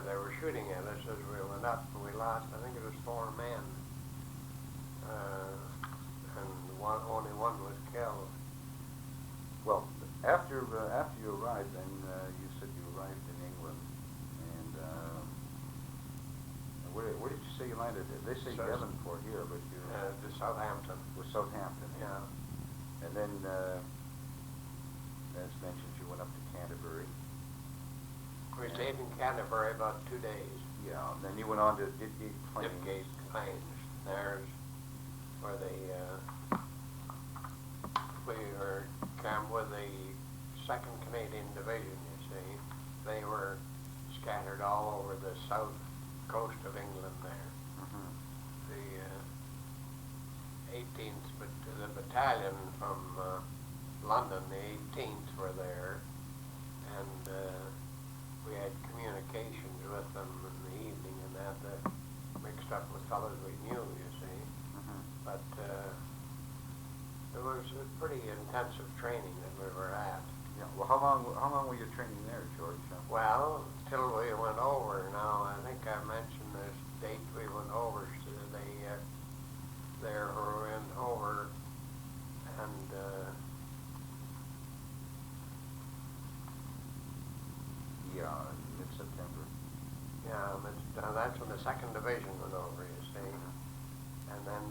they were shooting at us as we went up, and we lost, I think it was 4 men. And only one was killed. Well, after you arrived, then you said you arrived in England, and where did you say you landed? They say Devonport here, but you... To Southampton. Was Southampton. Yeah. And then, as mentioned, you went up to Canterbury. We stayed in Canterbury about 2 days. Yeah, and then you went on to Dipgate Plains. Dipgate Plains. There's where we were camped with the 2nd Canadian Division, you see. They were scattered all over the south coast of England there. Mm-hmm. The 18th, but the battalion from London, the 18th, were there, and we had communications with them in the evening, and that mixed up with fellows we knew, you see. Mm-hmm. But it was a pretty intensive training that we were at. Yeah. Well, how long were you training there, George? Well, till we went over. Now, I think I mentioned this date we went over. So they went over, and yeah, mid-September. yeah, that's when the 2nd Division went over, you see. And then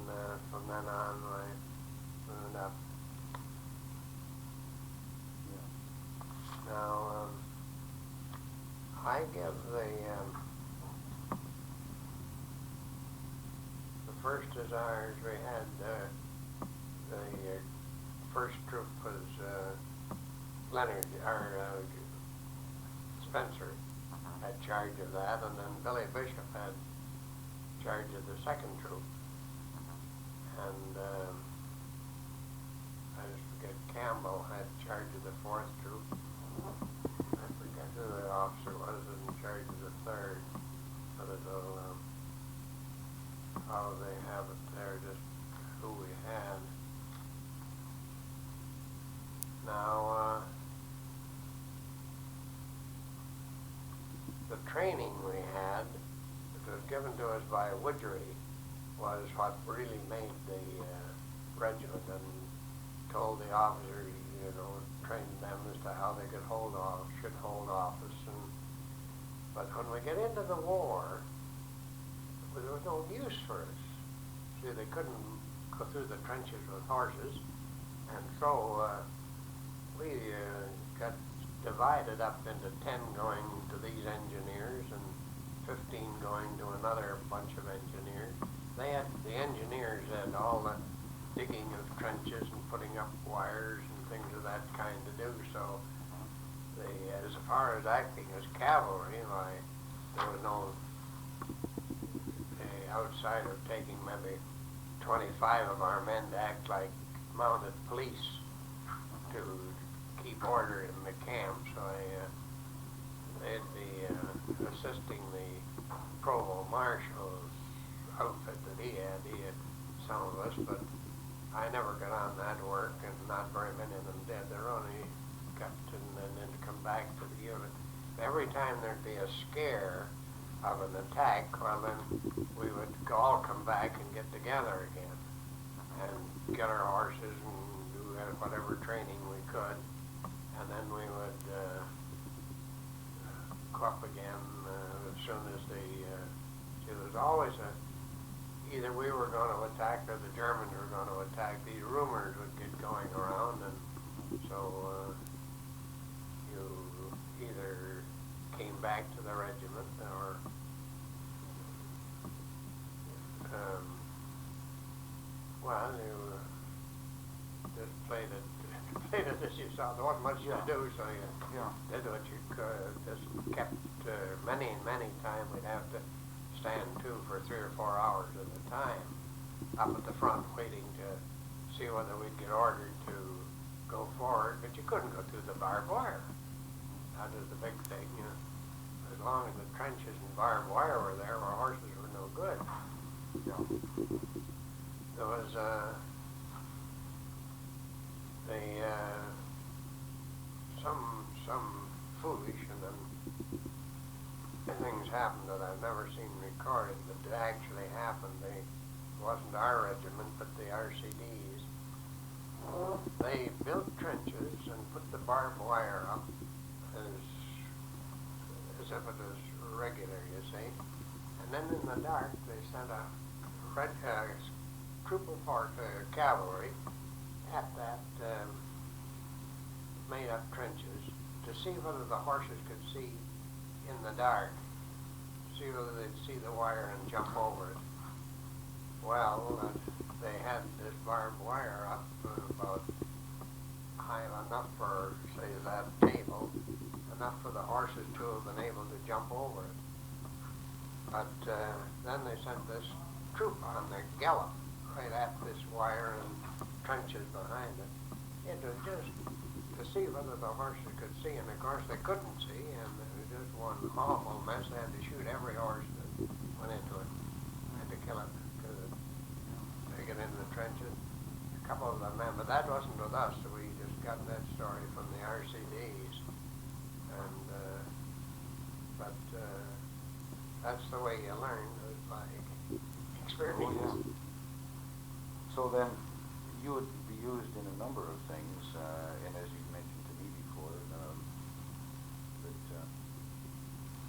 from then on, I moved up. Yeah. Now, I give the first Hussars we had, the first troop was Leonard, or Spencer had charge of that, and then Billy Bishop had charge of the 2nd troop. And I just forget, Campbell had charge of the 4th troop. I forget who the officer was in charge of the 3rd, but it'll, how they have it there, just who we had. Now, the training we had, that was given to us by Woodgery, was what really made the regiment, and told the officers, trained them as to how they should hold office. But when we get into the war, there was no use for us. See, they couldn't go through the trenches with horses, and so we got divided up into 10 going to these engineers and 15 going to another bunch of engineers. The engineers had all the digging of trenches and putting up wires and things of that kind to do, so as far as acting as cavalry, there was no, outside of taking maybe 25 of our men to act like mounted police to keep order in the camp, so they'd be assisting the provost marshal's outfit that he had some of us, but I never got on that work, and not very many of them did. They're only captain and then come back to the unit. Every time there'd be a scare of an attack, well then we would all come back and get together again and get our horses and do whatever training we could, and then we would go up again as soon as there was always either we were going to attack or the Germans were going to attack. These rumors would get going around, and so you either came back to the regiment or well, you just played it as you saw. There wasn't much to do, so you did what you could. Just kept many times we'd have to stand for 3 or 4 hours at a time up at the front waiting to see whether we'd get ordered to go forward, but you couldn't go through the barbed wire. That is the big thing. As long as the trenches and barbed wire were there, our horses were no good. There was some foolish, and then things happened that I've never seen recorded, but it actually happened. It wasn't our regiment, but the RCDs. They built trenches and put the barbed wire up as if it was regular, you see. And then in the dark, they sent a troop of cavalry at that made-up trenches to see whether the horses could see in the dark, see whether they'd see the wire and jump over it. Well, they had this barbed wire up about high enough for, say, that table, enough for the horses to have been able to jump over it. But then they sent this troop on the gallop right at this wire and trenches behind it. It was just to see whether the horses could see, and of course they couldn't see, and it was just one awful mess. They had to shoot every horse that went into it. They had to kill it because they get into the trenches. A couple of the men, but that wasn't with us, so we just got that story from the RCDs. And that's the way you learn, was by experience. Oh, yeah. So then, you would be used in a number of things, and as you mentioned to me before, that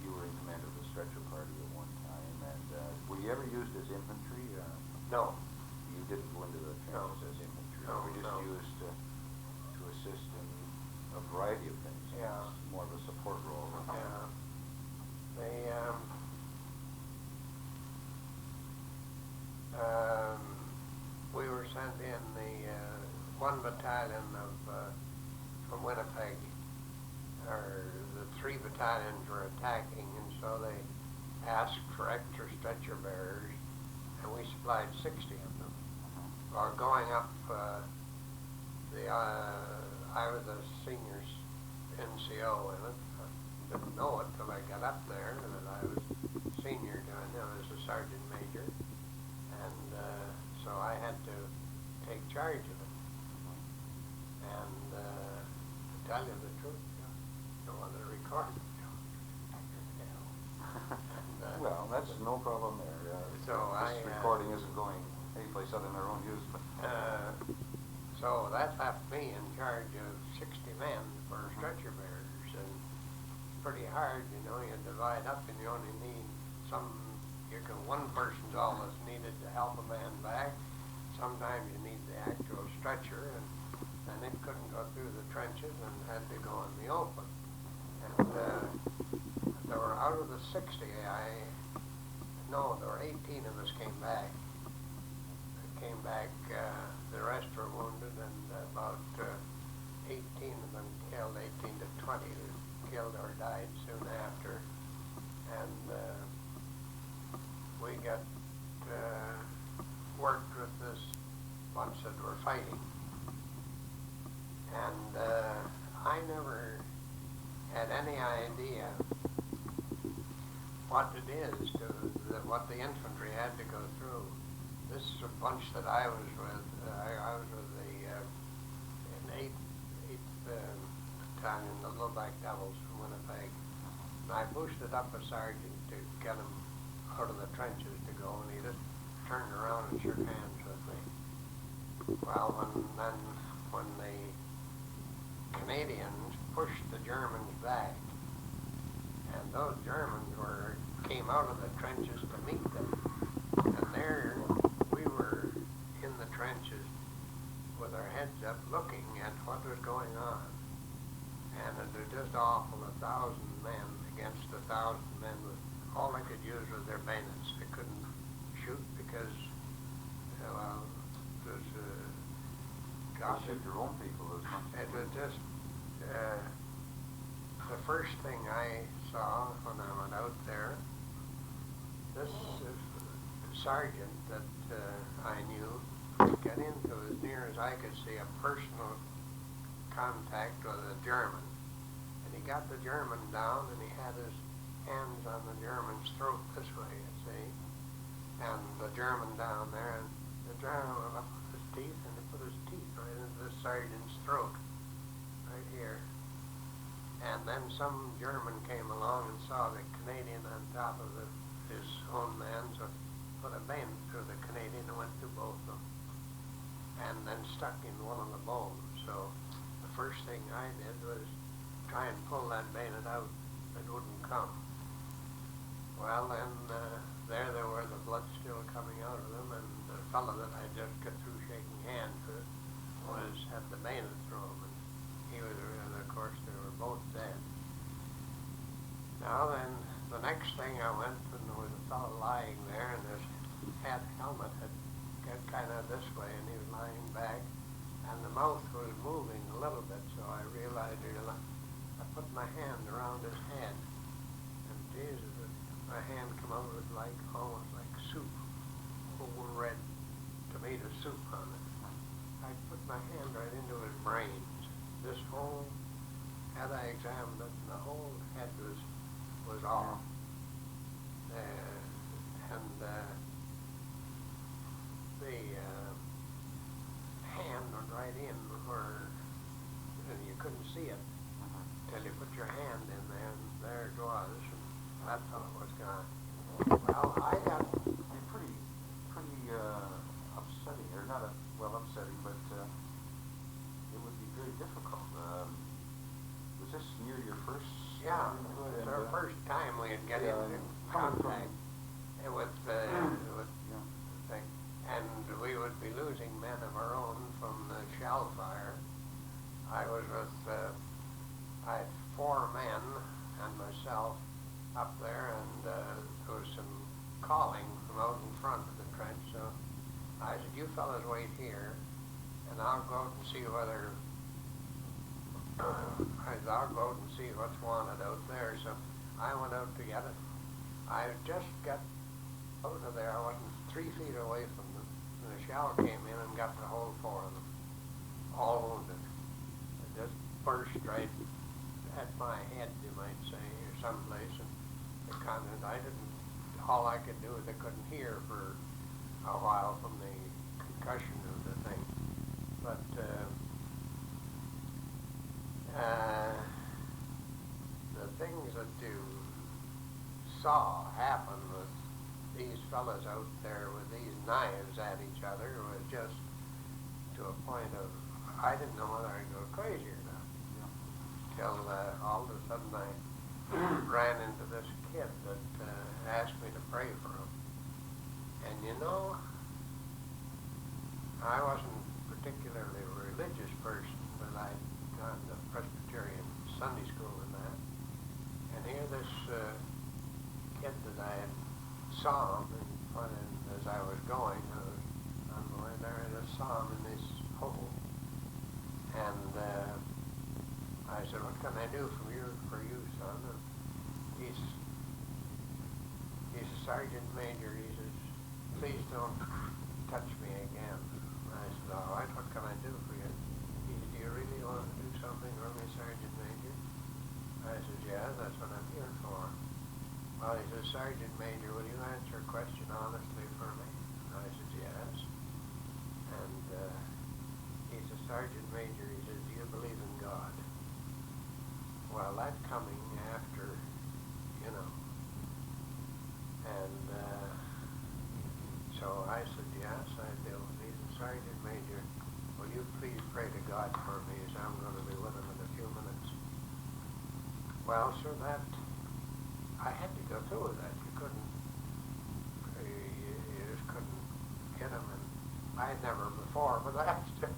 you were in command of the stretcher party at one time, and were you ever used as infantry? No. You didn't go into the trenches as infantry. No, you were just used to assist in a variety of things. Yeah. It's more of a support role. Yeah. We were sent in the 1 battalion from Winnipeg, or the 3 battalions were attacking, and so they asked for extra stretcher bearers, and we supplied 60 of them. While going up, I was a senior NCO in it. I didn't know it till I got up there that I was senior doing it. I was a sergeant major, and so I had to take charge of it. And to tell you the truth, I don't want to record it. Well, that's no problem there. This recording isn't going anyplace other than our own use. So that left me in charge of 60 men for stretcher bearers, and it's pretty hard, you know. You divide up, and you only need one person's all that's needed to help a man back. Sometimes you need the actual stretcher, and it couldn't go through the trenches and had to go in the open. And there were, out of the 60, there were 18 of us came back. The rest were wounded, and about 18 of them killed, 18 to 20 killed or died soon after. And we got worked with this bunch that were fighting. And I never had any idea what it is, what the infantry had to go through. This is a bunch that I was with. I was with the 8th Battalion, the Little Black Devils from Winnipeg. And I boosted up a sergeant to get him out of the trenches to go, and he just turned around and shook hands with me. Well, when the Canadians pushed the Germans back, and those Germans came out of the trenches to meet them, and there we were in the trenches with our heads up looking at what was going on. And it was just awful, 1,000 men against 1,000 men. All they could use was their bayonets. They couldn't shoot because, it was, God, shoot your own people as much. It was just, the first thing I saw when I went out there, this sergeant that I knew got into, as near as I could see, a personal contact with a German. And he got the German down, and he had his hands on the German's throat this way, you see. And the German down there, and the German went up with his teeth, and he put his teeth right into the sergeant's throat, right here. And then some German came along and saw the Canadian on top of his own man, so put a bayonet through the Canadian and went through both of them, and then stuck in one of the bones. So the first thing I did was try and pull that bayonet out. It wouldn't come. Well, then there they were, the blood still coming out of them, and the fellow that I just got through shaking hands with had the bayonet through him, and he was, and of course, they were both dead. Now then, the next thing I went, and there was a fellow lying there, and his helmet had got kind of this way, and he was lying back, and the mouth was moving a little bit, so I realized I put my hand around his head, and Jesus, my hand come out with almost like soup, whole red tomato soup on it. I put my hand right into his brains. This whole, had I examined it, the whole head was off. The hand went right in where you couldn't see it till you put your hand in there, and there it was. And that fellow was gone. Well, I got pretty upsetting, or not upsetting, but it would be very difficult. Was this near your first? Yeah, it was our first time we had get into contact with the thing, and we would be losing men of our own from the shell fire. I was with, I had 4 men and myself up there, and there was some calling from out in front of the trench, so I said, you fellas wait here, and I'll go out and see whether, I'll go out and see what's wanted out there. So I went out to get it. I just got out of there. I wasn't 3 feet away from them, and the shell came in and got the whole 4 of them, all wounded. It just burst right at my head, you might say, or someplace, and the content, all I could do is I couldn't hear for a while from the concussion of the thing. But the things that you saw happen with these fellas out there with these knives at each other was just to a point of, I didn't know whether I'd go crazy or not. Till all of a sudden I ran into this kid that asked me to pray for him. And you know, I wasn't particularly a religious person, but I'd gone to Presbyterian Sunday school and that. And here this kid that I had saw him as I was going, I was on the way there, and I saw him in this hole. And I said, what can I do for you, son? And he's a sergeant major. He says, please don't touch me again. And I said, all right, what can I do for you? He said, do you really want to do something for me, Sergeant Major? I said, yeah, that's what I'm here for. Well, he says, Sergeant Major, will you answer a question honestly for me? And I said, yes. And he says, Sergeant Major, he says, do you believe in God? Well, that coming after, you know. And so I said, yes, I do. He said, Sergeant Major, will you please pray to God for me, as I'm going to be with him in a few minutes? Well, sir, that, I had to go through with that. You just couldn't hit him. And I had never before, but I had to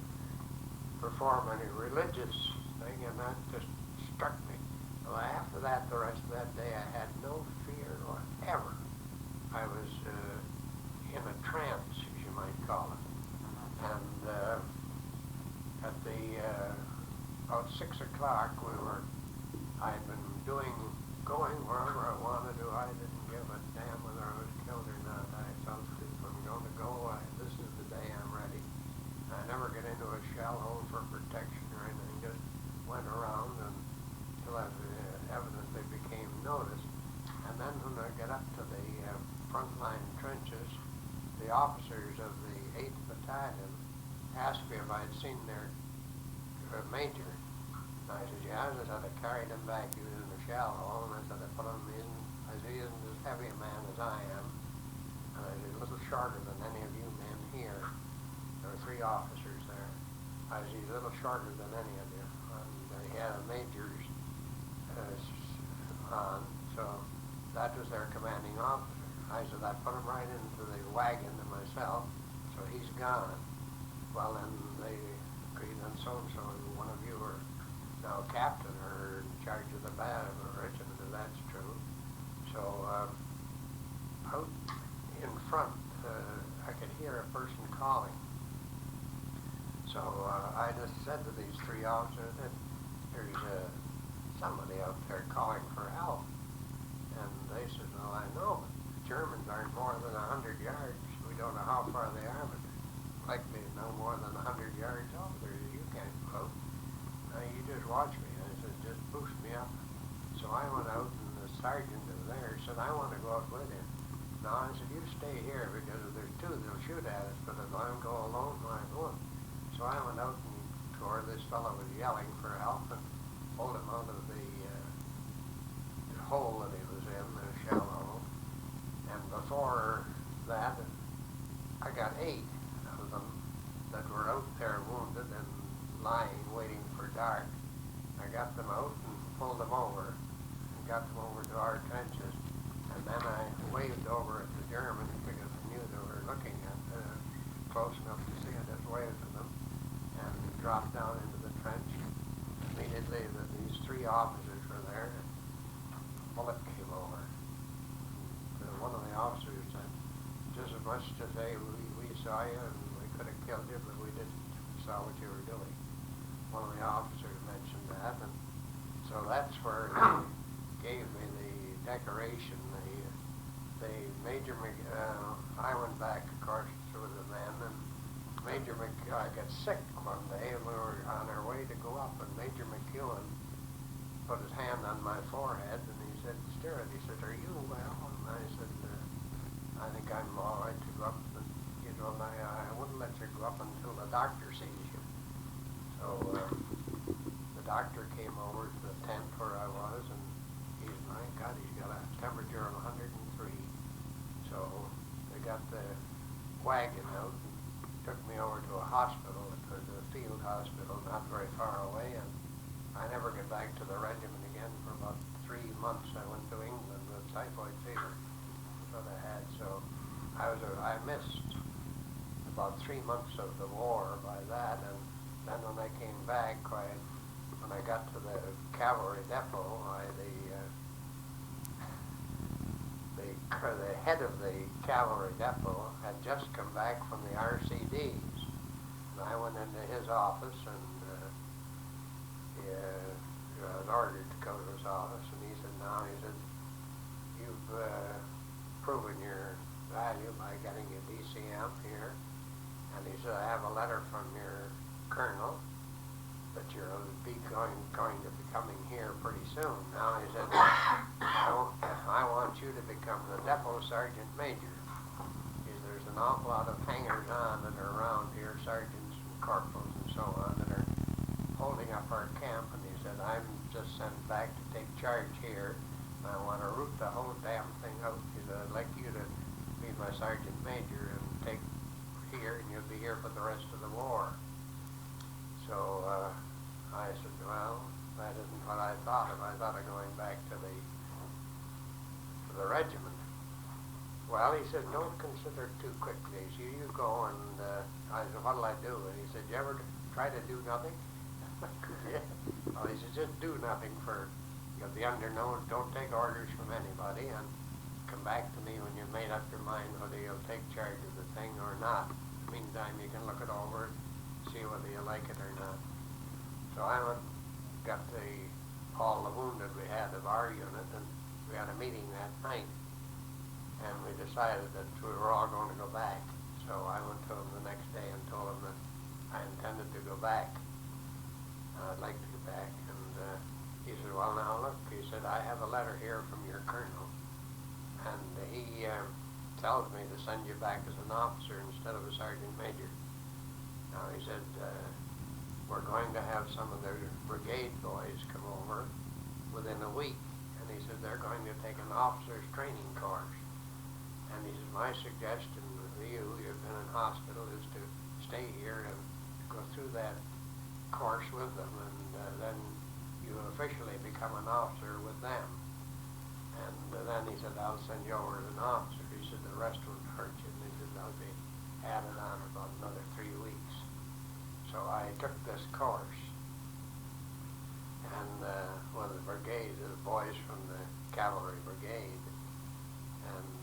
perform any religious thing, and that just struck me. Well, after that, the rest of that day, I had no fear whatever. I was in a trance, as you might call it. And at about 6 o'clock, I'd been going wherever I wanted to. I didn't give a damn whether I was killed or not. I felt if I'm going to go, this is the day I'm ready. I never get into a shell hole for protection or anything, just went around until I evidently became noticed. And then when I got up to the frontline trenches, the officers of the 8th Battalion asked me if I'd seen their major. And I said, yes. I said, I carried him back. He was in the shell hole. And I said, I put him in. I said, he isn't as heavy a man as I am. And I said, a little shorter than any of you men here. There were 3 officers there. I said, he's a little shorter than any of you. And he had a major's on, so that was their commanding officer. I said, I put him right into the wagon to myself, so he's gone. Well, then they agreed on so-and-so, one of you are now captain or in charge of the regiment, if that's true. So out in front, I could hear a person calling. So I just said to these 3 officers that there's somebody out there calling for help. And they said, well, I know, but the Germans aren't more than 100 yards. We don't know how far they are, but likely no more than 100 yards over there. You can't float. You just watch me. And I said, just boost me up. So I went out, and the sergeant was there. Said, I want to go out with him. No, I said, you stay here, because if there's 2, they'll shoot at us. But if I go alone, I won't. So I went out and to where this fellow was yelling for help and pulled him out of the hole that he was in, the shell hole. And before that, I got 8 of them that were out there wounded and lying, waiting for dark. I got them out and pulled them over and got them over to our trenches. And then I waved over at the Germans because I knew they were looking at close enough to see. I just waved to them and dropped down into the trench. Immediately, these 3 officers were there. And a bullet came over. One of the officers said, just as much to say, we saw you and we could have killed you, but we didn't. We saw what you were doing. One of the officers mentioned that, and so that's where they gave me the decoration. I went back, of course, with the men, and Major got sick one day, and we were on our way to go up, and Major McEwen put his hand on my forehead, and he said, Stirrett, he said, are you well? And I said, I think I'm all right to go up. And he said, well, I wouldn't let you go up until the doctor sees you. So the doctor came over to the tent where I was, and my God, he's got a temperature of 103. So they got the wagon out and took me over to a hospital. It was a field hospital not very far away, and I never got back to the regiment again for about 3 months. I went to England with typhoid fever. That's what I had. So I missed about 3 months of the war by that, and then when I came back, when I got to the cavalry depot, the head of the cavalry depot had just come back from the RCDs. And I went into his office, and I was ordered to go to his office, and he said, no, he said, you've proven your value by getting a DCM here. And he said, I have a letter from your colonel that you'll be going to be coming here pretty soon. Now he said, I want you to become the depot sergeant major. There's an awful lot of hangers-on that are around here, sergeants and corporals and so on, that are holding up our camp. And he said, I'm just sent back to take charge here. And I want to root the whole damn thing out. He said, I'd like you to be my sergeant major and take here, and you'll be here for the rest of the war. So I said, well, that isn't what I thought of. I thought of going back to the regiment. Well, he said, don't consider it too quickly. He said, you go, and I said, what'll I do? And he said, you ever try to do nothing? Yeah. Well, he said, just do nothing for, be under no, don't take orders from anybody, and come back to me when you've made up your mind whether you'll take charge of the thing or not. Meantime, you can look it over, see whether you like it or not. So I got all the wounded we had of our unit, and we had a meeting that night, and we decided that we were all going to go back. So I went to him the next day and told him that I intended to go back. I'd like to go back, and he said, well, now look, he said, I have a letter here from your colonel, and he tells me to send you back as an officer instead of a sergeant major. Now he said, we're going to have some of their brigade boys come over within a week. And he said, they're going to take an officer's training course. And he said, my suggestion to you, you've been in hospital, is to stay here and go through that course with them, and then you officially become an officer with them. And then he said, I'll send you over as an officer. He said, the rest won't hurt you. And he said, I'll be added on about another 3 weeks. So I took this course. And one of the brigade, the boys from the cavalry brigade, and